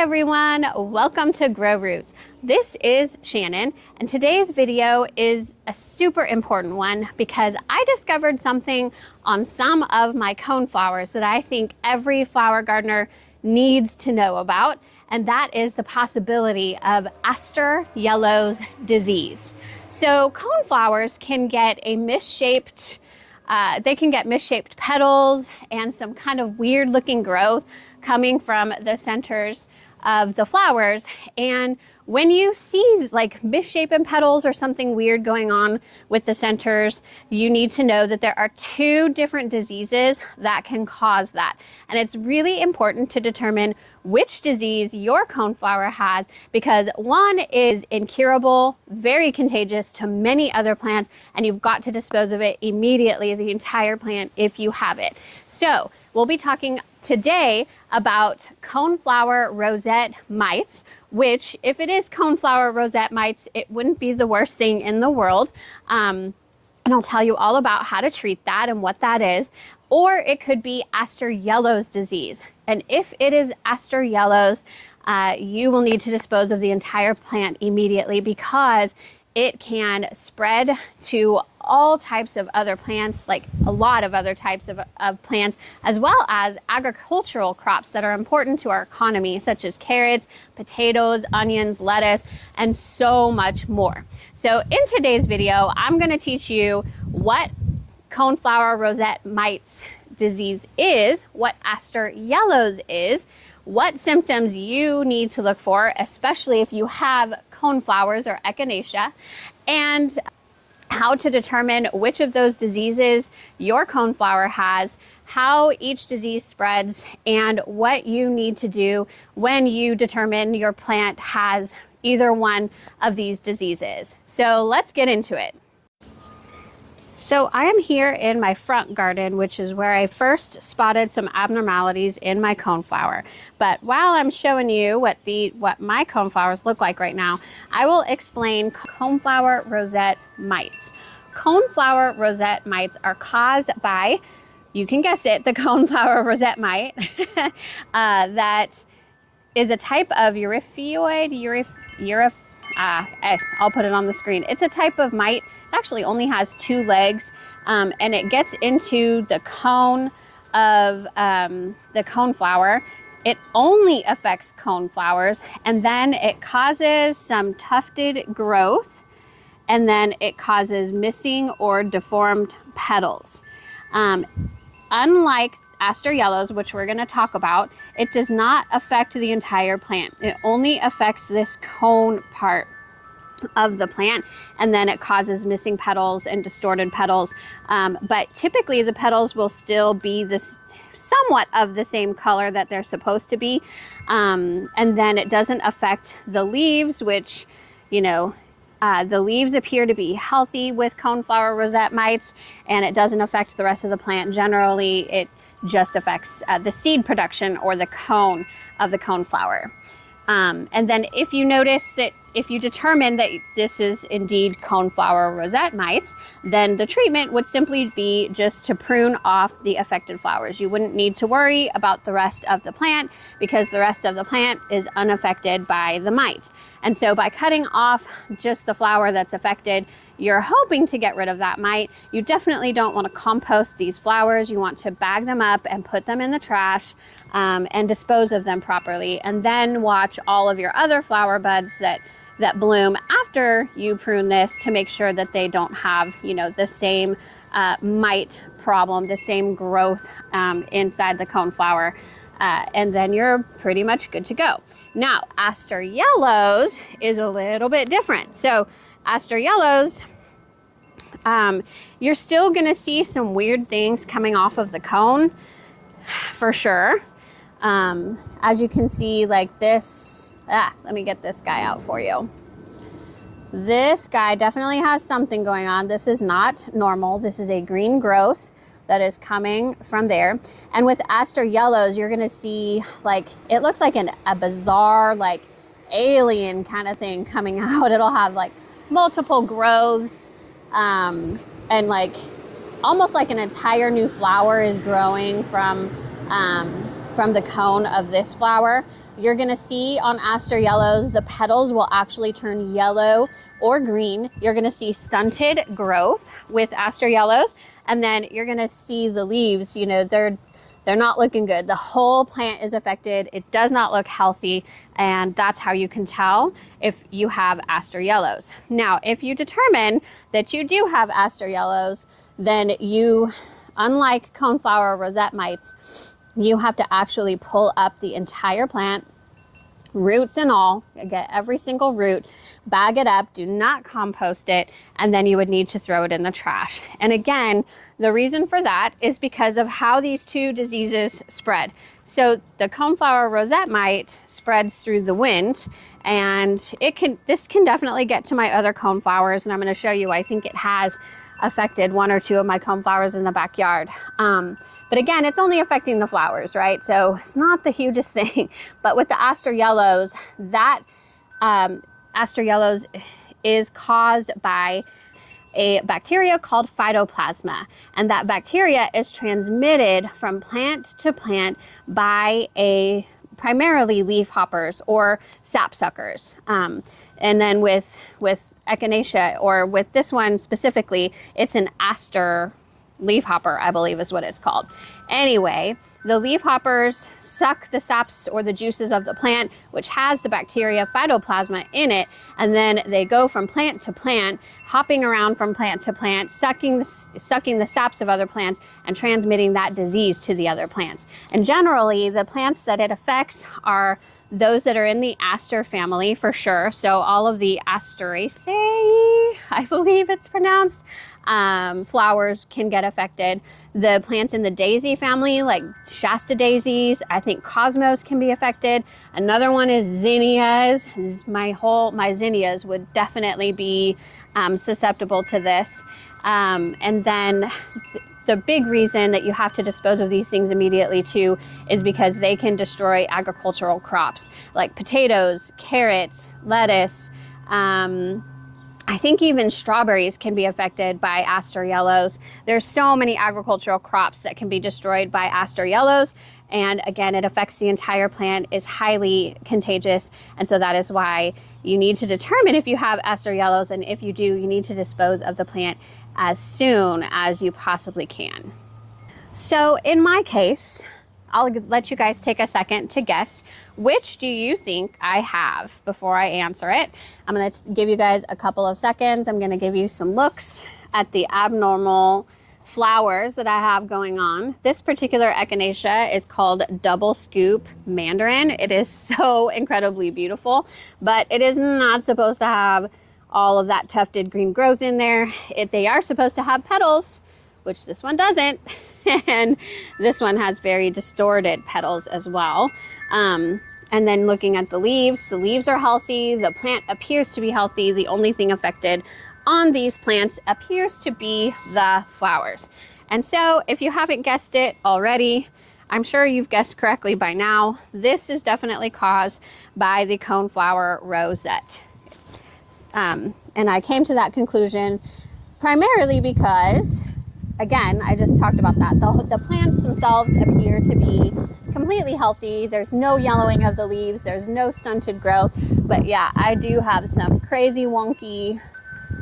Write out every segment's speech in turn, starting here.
everyone, welcome to Grow Roots. This is Shannon, and today's video is a super important one because I discovered something on some of my coneflowers that I think every flower gardener needs to know about, and that is the possibility of Aster Yellows disease. So coneflowers can get a misshaped petals and some kind of weird looking growth coming from the centers of the flowers. And when you see like misshapen petals or something weird going on with the centers, you need to know that there are two different diseases that can cause that. And it's really important to determine which disease your coneflower has, because one is incurable, very contagious to many other plants, and you've got to dispose of it immediately, the entire plant, if you have it. So we'll be talking today about coneflower rosette mites, which if it is coneflower rosette mites, it wouldn't be the worst thing in the world. And I'll tell you all about how to treat that and what that is. Or it could be Aster Yellows disease. And if it is Aster Yellows, you will need to dispose of the entire plant immediately because it can spread to all types of other plants, like a lot of other types of plants, as well as agricultural crops that are important to our economy, such as carrots, potatoes, onions, lettuce, and so much more. So in today's video, I'm going to teach you what coneflower rosette mites disease is, what Aster Yellows is, what symptoms you need to look for, especially if you have coneflowers or Echinacea, and how to determine which of those diseases your coneflower has, how each disease spreads, and what you need to do when you determine your plant has either one of these diseases. So let's get into it. So I am here in my front garden, which is where I first spotted some abnormalities in my coneflower. But while I'm showing you what my coneflowers look like right now, I will explain coneflower rosette mites. Coneflower rosette mites are caused by, you can guess it, the coneflower rosette mite that is a type of I'll put it on the screen. It's a type of mite. Actually only has two legs, and it gets into the cone of the coneflower. It only affects coneflowers, and then it causes some tufted growth, and then it causes missing or deformed petals. Unlike Aster Yellows, which we're going to talk about, it does not affect the entire plant. It only affects this cone part of the plant, and then it causes missing petals and distorted petals, but typically the petals will still be this somewhat of the same color that they're supposed to be, and then it doesn't affect the leaves, which, you know, the leaves appear to be healthy with coneflower rosette mites, and it doesn't affect the rest of the plant. Generally, it just affects the seed production or the cone of the coneflower. And then if you notice that, if you determine that this is indeed coneflower rosette mites, then the treatment would simply be just to prune off the affected flowers. You wouldn't need to worry about the rest of the plant because the rest of the plant is unaffected by the mite. And so by cutting off just the flower that's affected, you're hoping to get rid of that mite. You definitely don't want to compost these flowers. You want to bag them up and put them in the trash and dispose of them properly. And then watch all of your other flower buds that bloom after you prune this to make sure that they don't have, you know, the same mite problem, the same growth inside the coneflower. And then you're pretty much good to go. Now, Aster Yellows is a little bit different. So Aster Yellows, you're still going to see some weird things coming off of the cone for sure. As you can see, like this, let me get this guy out for you. This guy definitely has something going on. This is not normal. This is a green growth that is coming from there. And with Aster Yellows, you're gonna see, like, it looks like a bizarre, like, alien kind of thing coming out. It'll have like multiple growths, and like almost like an entire new flower is growing from from the cone of this flower, you're gonna see on Aster Yellows, the petals will actually turn yellow or green. You're gonna see stunted growth with Aster Yellows, and then you're gonna see the leaves, you know, they're not looking good. The whole plant is affected. It does not look healthy, and that's how you can tell if you have Aster Yellows. Now, if you determine that you do have Aster Yellows, then you, unlike coneflower rosette mites, you have to actually pull up the entire plant, roots and all, get every single root, bag it up, do not compost it, and then you would need to throw it in the trash. And again, the reason for that is because of how these two diseases spread. So the coneflower rosette mite spreads through the wind, and this can definitely get to my other coneflowers, and I'm going to show you, I think it has affected one or two of my coneflowers in the backyard. But again, it's only affecting the flowers, right? So it's not the hugest thing. But with the Aster Yellows, that Aster Yellows is caused by a bacteria called phytoplasma. And that bacteria is transmitted from plant to plant by primarily leaf hoppers or sapsuckers. And then with Echinacea, or with this one specifically, it's an aster leaf hopper, I believe is what it's called. Anyway, the leaf hoppers suck the saps or the juices of the plant, which has the bacteria phytoplasma in it, and then they go from plant to plant, hopping around from plant to plant, sucking the saps of other plants and transmitting that disease to the other plants. And generally, the plants that it affects are those that are in the aster family for sure. So all of the Asteraceae, I believe it's pronounced, flowers can get affected. The plants in the daisy family, like Shasta daisies, I think cosmos can be affected. Another one is zinnias. My zinnias would definitely be susceptible to this. And then the big reason that you have to dispose of these things immediately too is because they can destroy agricultural crops like potatoes, carrots, lettuce. I think even strawberries can be affected by Aster Yellows. There's so many agricultural crops that can be destroyed by Aster Yellows. And again, it affects the entire plant, is highly contagious. And so that is why you need to determine if you have Aster Yellows. And if you do, you need to dispose of the plant as soon as you possibly can. So in my case, I'll let you guys take a second to guess, which do you think I have before I answer it? I'm going to give you guys a couple of seconds. I'm going to give you some looks at the abnormal flowers that I have going on. This particular Echinacea is called Double Scoop Mandarin. It is so incredibly beautiful, but it is not supposed to have all of that tufted green growth in there. They are supposed to have petals, which this one doesn't. And this one has very distorted petals as well. And then looking at the leaves are healthy. The plant appears to be healthy. The only thing affected on these plants appears to be the flowers. And so if you haven't guessed it already, I'm sure you've guessed correctly by now. This is definitely caused by the coneflower rosette. And I came to that conclusion primarily because, again, I just talked about that. The plants themselves appear to be completely healthy. There's no yellowing of the leaves. There's no stunted growth. But yeah, I do have some crazy wonky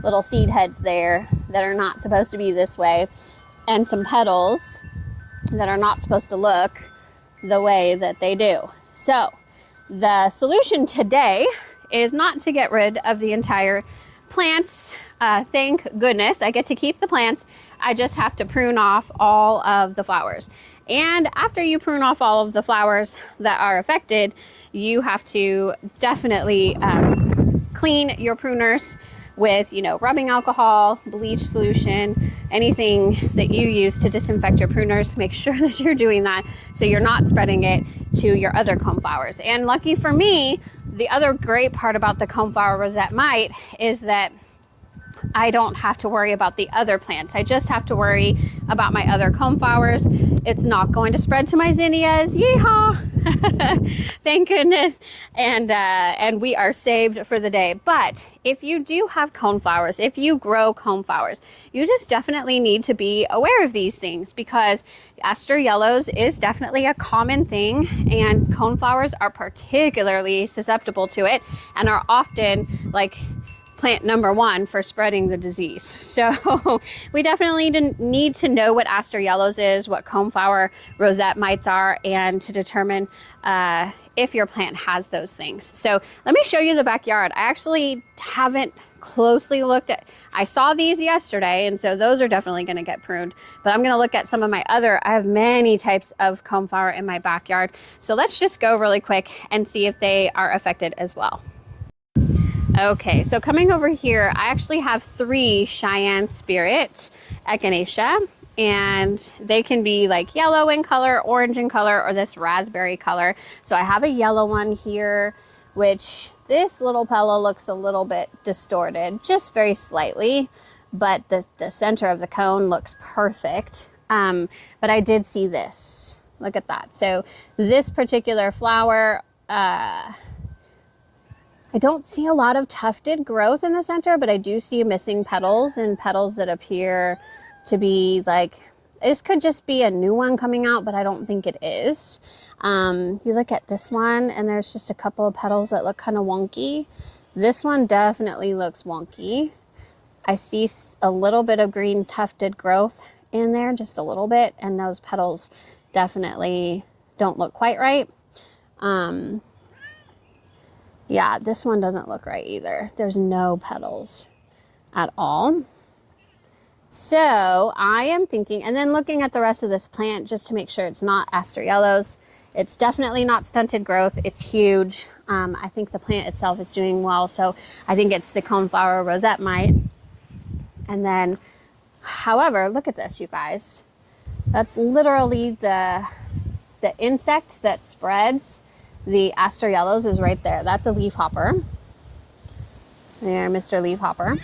little seed heads there that are not supposed to be this way, and some petals that are not supposed to look the way that they do. So the solution today is not to get rid of the entire plants. Thank goodness I get to keep the plants. I just have to prune off all of the flowers. And after you prune off all of the flowers that are affected, you have to definitely clean your pruners with, rubbing alcohol, bleach solution, anything that you use to disinfect your pruners. Make sure that you're doing that so you're not spreading it to your other coneflowers. And lucky for me, the other great part about the coneflower rosette mite is that I don't have to worry about the other plants. I just have to worry about my other coneflowers. It's not going to spread to my zinnias. Yeehaw! Thank goodness. And we are saved for the day. But if you do have coneflowers, if you grow coneflowers, you just definitely need to be aware of these things, because Aster Yellows is definitely a common thing, and coneflowers are particularly susceptible to it and are often like plant number one for spreading the disease. So we definitely need to know what Aster Yellows is, what coneflower rosette mites are, and to determine if your plant has those things. So let me show you the backyard. I actually haven't closely looked at, I saw these yesterday, and so those are definitely going to get pruned, but I'm going to look at some of my other, I have many types of coneflower in my backyard. So let's just go really quick and see if they are affected as well. Okay, so coming over here, I actually have 3 Cheyenne Spirit Echinacea, and they can be like yellow in color, orange in color, or this raspberry color. So I have a yellow one here, which this little petal looks a little bit distorted, just very slightly, but the center of the cone looks perfect. But I did see this. Look at that. So this particular flower, I don't see a lot of tufted growth in the center, but I do see missing petals, and petals that appear to be like, this could just be a new one coming out, but I don't think it is. You look at this one and there's just a couple of petals that look kind of wonky. This one definitely looks wonky. I see a little bit of green tufted growth in there, just a little bit, and those petals definitely don't look quite right. Yeah, this one doesn't look right either. There's no petals at all. So I am thinking, and then looking at the rest of this plant just to make sure it's not Aster Yellows. It's definitely not stunted growth. It's huge. I think the plant itself is doing well. So I think it's the coneflower rosette mite. And then, however, look at this, you guys. That's literally the insect that spreads the Aster Yellows is right there. That's a leafhopper. There, Mr. Leafhopper.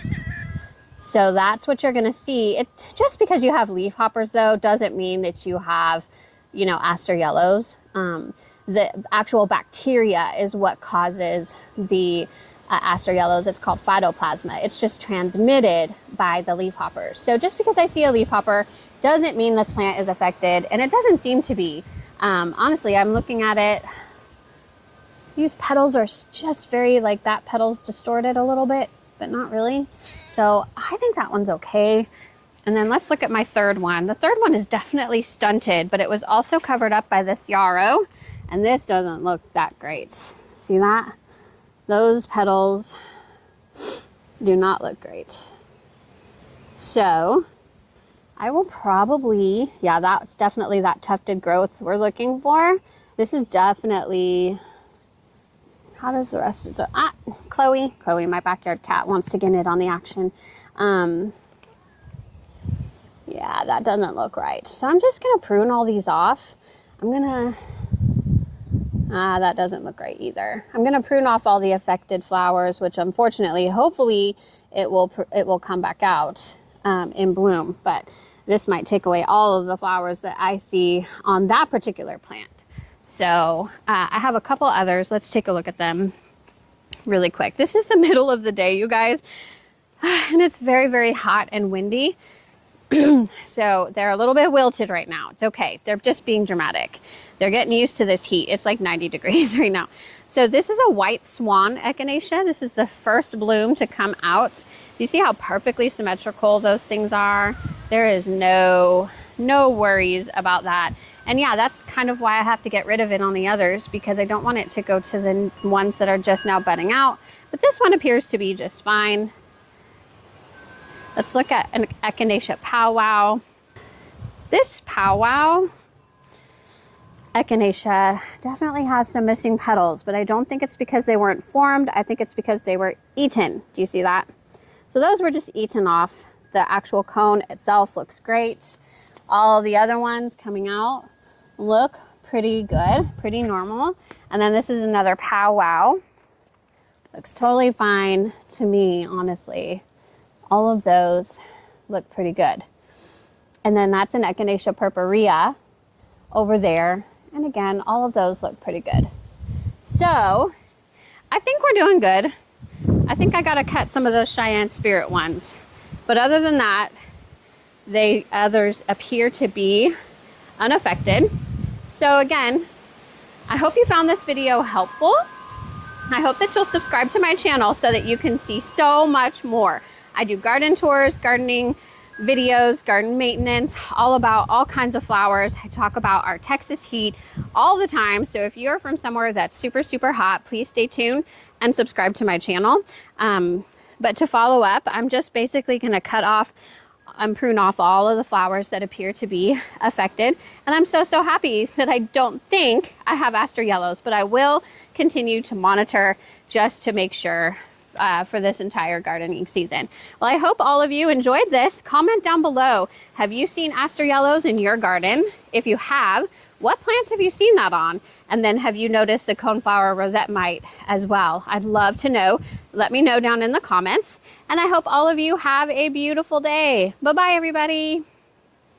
So that's what you're going to see. It just because you have leafhoppers, though, doesn't mean that you have, you know, Aster Yellows. The actual bacteria is what causes the Aster Yellows. It's called phytoplasma. It's just transmitted by the leafhoppers. So just because I see a leafhopper doesn't mean this plant is affected, and it doesn't seem to be. Honestly, I'm looking at it. These petals are just very, like, that petal's distorted a little bit, but not really. So I think that one's okay. And then let's look at my third one. The third one is definitely stunted, but it was also covered up by this yarrow, and this doesn't look that great. See that? Those petals do not look great. So I will probably, yeah, that's definitely that tufted growth we're looking for. This is definitely, how does the rest of the, Chloe, my backyard cat wants to get in on the action. Yeah, that doesn't look right. So I'm just going to prune all these off. I'm going to, that doesn't look right either. I'm going to prune off all the affected flowers, which unfortunately, hopefully it will come back out in bloom. But this might take away all of the flowers that I see on that particular plant. So I have a couple others. Let's take a look at them really quick. This is the middle of the day, you guys, and it's very, very hot and windy. So they're a little bit wilted right now. It's okay. They're just being dramatic. They're getting used to this heat. It's like 90 degrees right now. So this is a white swan echinacea. This is the first bloom to come out. Do you see how perfectly symmetrical those things are? There is no worries about that. And yeah, that's kind of why I have to get rid of it on the others, because I don't want it to go to the ones that are just now budding out. But this one appears to be just fine. Let's look at an Echinacea powwow. This powwow Echinacea definitely has some missing petals, but I don't think it's because they weren't formed. I think it's because they were eaten. Do you see that? So those were just eaten off. The actual cone itself looks great. All the other ones coming out look pretty good, pretty normal. And then this is another powwow. Looks totally fine to me, honestly. All of those look pretty good. And then that's an Echinacea purpurea. over there. And again, all of those look pretty good. So I think we're doing good. I think I got to cut some of those Cheyenne Spirit ones. But other than that, others appear to be unaffected. So again, I hope you found this video helpful. I hope that you'll subscribe to my channel so that you can see so much more. I do garden tours, gardening videos, garden maintenance, all about all kinds of flowers. I talk about our Texas heat all the time. So if you're from somewhere that's super, super hot, please stay tuned and subscribe to my channel. But to follow up, I'm just basically going to cut off and prune off all of the flowers that appear to be affected. And I'm so, so happy that I don't think I have Aster Yellows, but I will continue to monitor just to make sure for this entire gardening season. Well, I hope all of you enjoyed this. Comment down below. Have you seen Aster Yellows in your garden? If you have, what plants have you seen that on? And then have you noticed the Coneflower Rosette mite as well? I'd love to know. Let me know down in the comments. And I hope all of you have a beautiful day. Bye-bye, everybody.